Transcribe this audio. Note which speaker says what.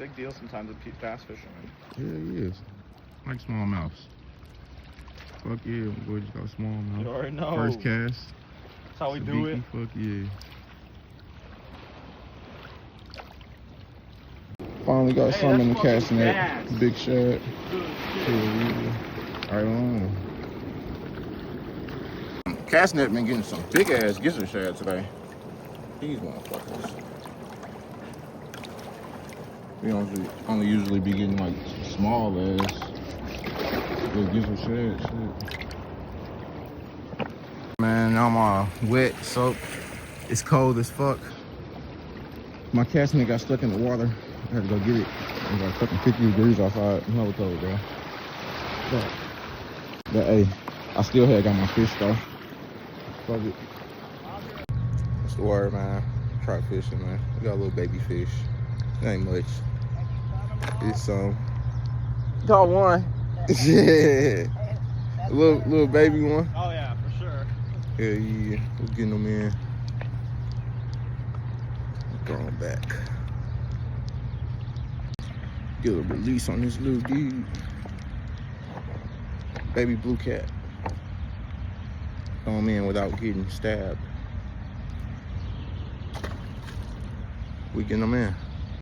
Speaker 1: big deal sometimes with bass fishermen.
Speaker 2: Yeah, he is. Like smallmouths. Fuck yeah, boy, just got smallmouth.
Speaker 1: You already know.
Speaker 2: First cast.
Speaker 1: That's how we do it.
Speaker 2: Fuck yeah. Finally got some in the casting net. Big shad. Yeah. Right on. Casting net been getting some big ass gizzard shad today. These motherfuckers. We only usually be getting like small ass little gizzard shad shit. Man, I'm wet, soaked. It's cold as fuck. My casting net got stuck in the water. I had to go get it. It was like fucking 50 degrees outside. Hella cold, bro. But hey, I still had got my fish though. Fuck it. What's the word, man? Try fishing, man. We got a little baby fish. It ain't much. It's got one. Yeah. A little baby one.
Speaker 1: Oh yeah, for sure.
Speaker 2: Yeah. We're getting them in. Throwing them back. Get a release on this little dude. Baby blue cat. Throw him in without getting stabbed. We getting them in.